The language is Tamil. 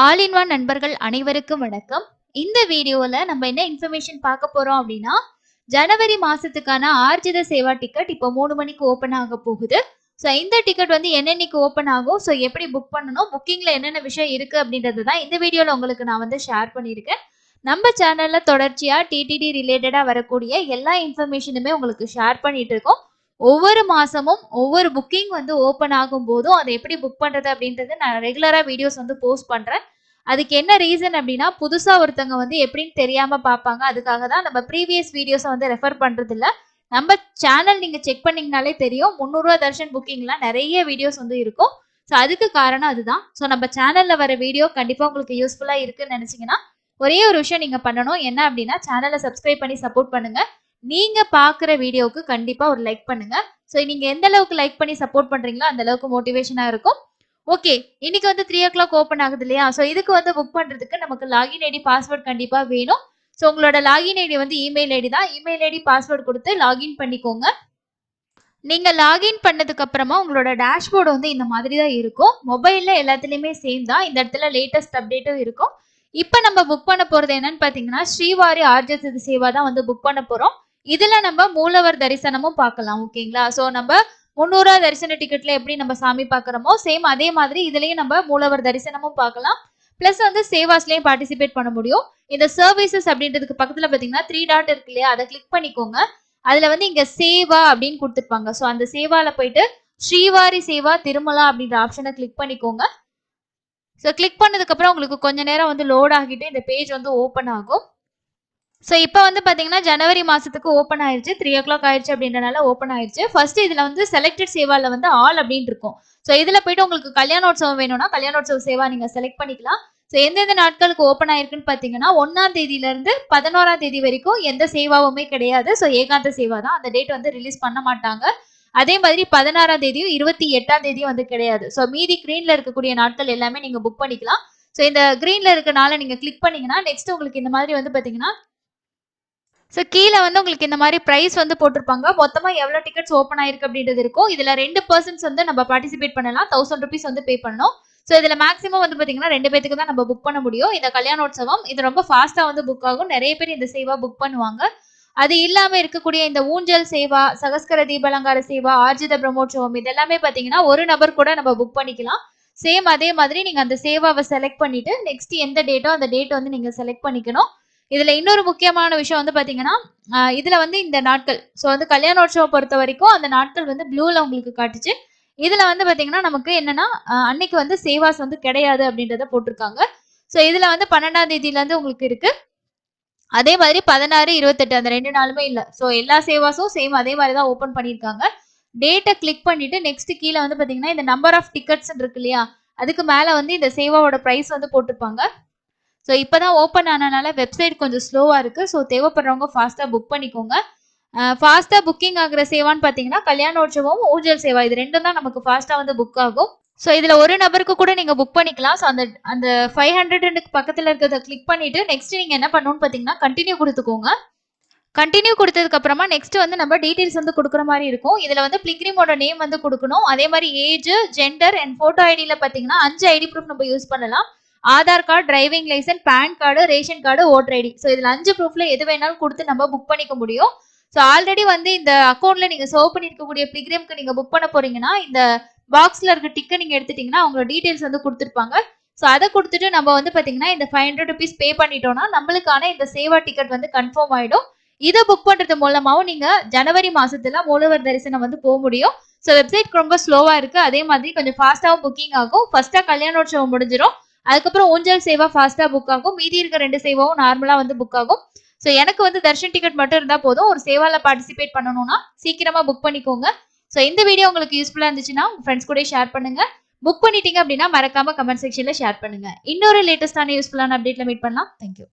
ஆல் இன் ஒன் நண்பர்கள் அனைவருக்கும் வணக்கம். இந்த வீடியோல நம்ம என்ன இன்ஃபர்மேஷன் பார்க்க போறோம் அப்படின்னா, ஜனவரி மாசத்துக்கான ஆர்ஜித சேவா டிக்கெட் இப்போ 3 மணிக்கு ஓப்பன் ஆக போகுது. ஸோ இந்த டிக்கெட் வந்து என்னன்னைக்கு ஓப்பன் ஆகும், ஸோ எப்படி புக் பண்ணணும், புக்கிங்ல என்னென்ன விஷயம் இருக்கு அப்படின்றது தான் இந்த வீடியோல உங்களுக்கு நான் வந்து ஷேர் பண்ணியிருக்கேன். நம்ம சேனல்ல தொடர்ச்சியா டிடிடி ரிலேட்டடா வரக்கூடிய எல்லா இன்ஃபர்மேஷனுமே உங்களுக்கு ஷேர் பண்ணிட்டு இருக்கோம். ஒவ்வொரு மாசமும் ஒவ்வொரு புக்கிங் வந்து ஓப்பன் ஆகும் போதும் அதை எப்படி புக் பண்றது அப்படின்றது நான் ரெகுலரா வீடியோஸ் வந்து போஸ்ட் பண்றேன். அதுக்கு என்ன ரீசன் அப்படின்னா, புதுசா ஒருத்தவங்க வந்து எப்படின்னு தெரியாம பார்ப்பாங்க. அதுக்காக தான் நம்ம ப்ரீவியஸ் வீடியோஸ வந்து ரெஃபர் பண்றது இல்ல. நம்ம சேனல் நீங்க செக் பண்ணீங்கனாலே தெரியும். ரூ. 300 தர்ஷன் புக்கிங்லாம் நெறைய வீடியோஸ் வந்து இருக்கும். ஸோ அதுக்கு காரணம் அதுதான். ஸோ நம்ம சேனல்ல வர வீடியோ கண்டிப்பா உங்களுக்கு யூஸ்ஃபுல்லா இருக்குன்னு நெனச்சீங்கன்னா, ஒரே ஒரு விஷயம் நீங்க பண்ணணும். என்ன அப்படின்னா, சேனல சப்ஸ்கிரைப் பண்ணி சப்போர்ட் பண்ணுங்க. நீங்க பார்க்குற வீடியோவுக்கு கண்டிப்பா ஒரு லைக் பண்ணுங்க. ஸோ நீங்க எந்த அளவுக்கு லைக் பண்ணி சப்போர்ட் பண்றீங்களோ, அந்த அளவுக்கு மோட்டிவேஷனா இருக்கும். ஓகே. இன்னைக்கு வந்து 3:00 ஓப்பன் ஆகுது இல்லையா? ஸோ இதுக்கு வந்து புக் பண்றதுக்கு நமக்கு லாகின் ஐடி, பாஸ்வேர்ட் கண்டிப்பா வேணும். ஸோ உங்களோட லாகின் ஐடி வந்து இமெயில் ஐடி தான். இமெயில் ஐடி, பாஸ்வேர்ட் குடுத்து லாகின் பண்ணிக்கோங்க. நீங்க லாகின் பண்ணதுக்கு அப்புறமா உங்களோட டேஷ்போர்ட் வந்து இந்த மாதிரி தான் இருக்கும். மொபைல்ல எல்லாத்துலயுமே சேம் தான். இந்த இடத்துல லேட்டஸ்ட் அப்டேட்டும் இருக்கும். இப்ப நம்ம புக் பண்ண போறது என்னன்னு பாத்தீங்கன்னா, ஸ்ரீவாரி ஆர்ஜித சேவா தான் வந்து புக் பண்ண போறோம். இதுல நம்ம மூலவர் தரிசனமும் பார்க்கலாம். ஓகேங்களா? ஸோ நம்ம 300 தரிசன டிக்கெட்ல எப்படி நம்ம சாமி பார்க்குறோமோ, சேம் அதே மாதிரி இதுலயும் நம்ம மூலவர் தரிசனமும் பார்க்கலாம். பிளஸ் வந்து சேவாஸ்லயும் பார்ட்டிசிபேட் பண்ண முடியும். இந்த சர்வீசஸ் அப்படின்றதுக்கு பக்கத்துல பாத்தீங்கன்னா 3 டாட் இருக்கு இல்லையா? அதை கிளிக் பண்ணிக்கோங்க. அதுல வந்து இங்க சேவா அப்படின்னு கொடுத்துருப்பாங்க. ஸோ அந்த சேவால போயிட்டு ஸ்ரீவாரி சேவா திருமலா அப்படின்ற ஆப்ஷனை கிளிக் பண்ணிக்கோங்க. ஸோ கிளிக் பண்ணதுக்கு அப்புறம் உங்களுக்கு கொஞ்ச நேரம் வந்து லோட் ஆகிட்டு இந்த பேஜ் வந்து ஓப்பன் ஆகும். ஸோ இப்போ வந்து பார்த்தீங்கன்னா ஜனவரி மாசத்துக்கு ஓப்பன் ஆயிருச்சு. 3:00 ஆயிருச்சு அப்படின்றனால ஓப்பன் ஆயிருச்சு. ஃபர்ஸ்ட் இதுல வந்து செலக்டட் சேவால வந்து ஆல் அப்படின்னு இருக்கும். ஸோ இதுல போயிட்டு உங்களுக்கு கல்யாணோற்சவம் வேணும்னா கல்யாணோற்சவ சேவா நீங்க செலக்ட் பண்ணிக்கலாம். ஸோ எந்தெந்த நாட்களுக்கு ஓப்பன் ஆயிருக்குன்னு பார்த்தீங்கன்னா 1ஆம் தேதியில இருந்து 11ஆம் தேதி வரைக்கும் எந்த சேவாவுமே கிடையாது. ஸோ ஏகாந்த சேவா தான். அந்த டேட் வந்து ரிலீஸ் பண்ண மாட்டாங்க. அதே மாதிரி 16ஆம் தேதியும் 28ஆம் தேதியும் வந்து கிடையாது. ஸோ மீதி கிரீன்ல இருக்கக்கூடிய நாட்கள் எல்லாமே நீங்க புக் பண்ணிக்கலாம். ஸோ இந்த கிரீன்ல இருக்கனால நீங்க கிளிக் பண்ணீங்கன்னா நெக்ஸ்ட் உங்களுக்கு இந்த மாதிரி வந்து பார்த்தீங்கன்னா ஸோ கீழ வந்து உங்களுக்கு இந்த மாரி பிரைஸ் வந்து போட்டிருப்பாங்க. மொத்தமா எவ்வளோ டிக்கெட்ஸ் ஓப்பன் ஆயிருக்கு அப்படின்றது இருக்கும். இதுல 2 பெர்சன்ஸ் வந்து நம்ம பார்ட்டிசிபேட் பண்ணலாம். ₹1000 வந்து பே பண்ணணும். ஸோ இதுல மேக்ஸிமம் வந்து பார்த்தீங்கன்னா 2 பேத்துக்கு தான் நம்ம புக் பண்ண முடியும். இந்த கல்யாணோற்சவம் இது ரொம்ப ஃபாஸ்ட்டா வந்து புக் ஆகும். நெறைய பேர் இந்த சேவா புக் பண்ணுவாங்க. அது இல்லாம இருக்கக்கூடிய இந்த ஊஞ்சல் சேவா, சகஸ்கர தீபாலங்கார சேவா, ஆர்ஜித பிரம்மோற்சவம் இது எல்லாமே பார்த்தீங்கன்னா, ஒரு நபர் கூட நம்ம புக் பண்ணிக்கலாம். சேம் அதே மாதிரி நீங்க அந்த சேவாவ செலக்ட் பண்ணிட்டு, நெக்ஸ்ட் எந்த டேட்டோ அந்த டேட் வந்து நீங்க செலக்ட் பண்ணிக்கணும். இதுல இன்னொரு முக்கியமான விஷயம் வந்து பாத்தீங்கன்னா, இதுல வந்து இந்த நாட்கள் ஸோ வந்து கல்யாணோற்சவம் பொறுத்த வரைக்கும் அந்த நாட்கள் வந்து ப்ளூல உங்களுக்கு காட்டுச்சு. இதுல வந்து பாத்தீங்கன்னா, நமக்கு என்னன்னா, அன்னைக்கு வந்து சேவாஸ் வந்து கிடையாது அப்படின்றத போட்டிருக்காங்க. ஸோ இதுல வந்து 12ஆம் தேதியிலருந்து உங்களுக்கு இருக்கு. அதே மாதிரி 16, 28 அந்த 2 நாளுமே இல்ல. ஸோ எல்லா சேவாஸும் சேம் அதே மாரி தான் ஓப்பன் பண்ணியிருக்காங்க. டேட்ட கிளிக் பண்ணிட்டு நெக்ஸ்ட் கீழ வந்து பாத்தீங்கன்னா, இந்த நம்பர் ஆஃப் டிக்கெட்ஸ்ன்னு இருக்கு இல்லையா? அதுக்கு மேல வந்து இந்த சேவாவோட பிரைஸ் வந்து போட்டிருப்பாங்க. ஸோ இப்பதான் ஓப்பன் ஆனனால வெப்சைட் கொஞ்சம் ஸ்லோவா இருக்கு. ஸோ தேவைப்படுறவங்க ஃபாஸ்ட்டா புக் பண்ணிக்கோங்க. ஃபாஸ்ட்டா புக்கிங் ஆகுற சேவான்னு பார்த்தீங்கன்னா, கல்யாணோற்சவம், ஊஞ்சல் சேவா இது 2ம் தான் நமக்கு ஃபாஸ்ட்டா வந்து புக் ஆகும். ஸோ இதுல ஒரு நபருக்கு கூட நீங்க புக் பண்ணிக்கலாம். ஸோ அந்த அந்த 500க்கு பக்கத்துல இருக்கிறத கிளிக் பண்ணிட்டு, நெக்ஸ்ட் நீங்க என்ன பண்ணணும்னு பார்த்தீங்கன்னா, கன்டின்யூ குடுத்துக்கோங்க. கன்டின்யூ குடுத்ததுக்கு அப்புறமா நெக்ஸ்ட் வந்து நம்ம டீடைல்ஸ் வந்து குடுக்குற மாரி இருக்கும். இதுல வந்து பில்கிரிமோட நேம் வந்து குடுக்கணும். அதே மாரி ஏஜ், ஜெண்டர் அண்ட் ஃபோட்டோ ஐடில பார்த்தீங்கன்னா 5 ஐடி ப்ரூஃப் நம்ம யூஸ் பண்ணலாம். Aadhaar card, driving licence, PAN card, ration card, voter ID. So இதுல 5 ப்ரூஃப்ல எது வேணாலும் குடுத்து நம்ம புக் பண்ணிக்க முடியும். ஸோ ஆல்ரெடி வந்து இந்த அக்கவுண்ட்ல நீங்க சர்வ் பண்ணியிருக்கக்கூடிய பில்கிரிம்க்கு நீங்க புக் பண்ண போறீங்கன்னா, இந்த பாக்ஸ்ல இருக்க டிக்க நீங்க எடுத்துட்டீங்கன்னா, அவங்களோட டீடைல்ஸ் வந்து குடுத்துருப்பாங்க. ஸோ அத குடுத்துட்டு நம்ம வந்து பார்த்தீங்கன்னா, இந்த ₹500 பே பண்ணிட்டோம்னா, நம்மளுக்கான இந்த சேவா டிக்கெட் வந்து கன்ஃபார்ம் ஆயிடும். இத புக் பண்றது மூலமாவும் நீங்க ஜனவரி மாசத்துல மூலவர் தரிசனம் வந்து போ முடியும். ஸோ வெப்சைட் ரொம்ப ஸ்லோவா இருக்கு. அதே மாதிரி கொஞ்சம் ஃபாஸ்ட்டாவும் புக்கிங் ஆகும். ஃபர்ஸ்ட்டா கல்யாணோற்சவம் முடிஞ்சிரும். அதுக்கப்புறம் ஊஞ்சல் சேவா ஃபாஸ்ட்டா புக் ஆகும். மீதி இருக்க 2 சேவாவும் நார்மலா வந்து புக் ஆகும். ஸோ எனக்கு வந்து தர்ஷன் டிக்கெட் மட்டும் இருந்தா போதும். ஒரு சேவால பார்ட்டிசிபேட் பண்ணணும்னா சீக்கிரமா புக் பண்ணிக்கோங்க. ஸோ இந்த வீடியோ உங்களுக்கு யூஸ்ஃபுல்லா இருந்துச்சுன்னா உங்க ஃப்ரெண்ட்ஸ் கூட ஷேர் பண்ணுங்க. புக் பண்ணிட்டீங்க அப்படின்னா மறக்காம கமெண்ட் செக்ஷன்ல ஷேர் பண்ணுங்க. இன்னொரு லேட்டஸ்டான யூஸ்ஃபுல்லான அப்டேட்ல மீட் பண்ணலாம். Thank you.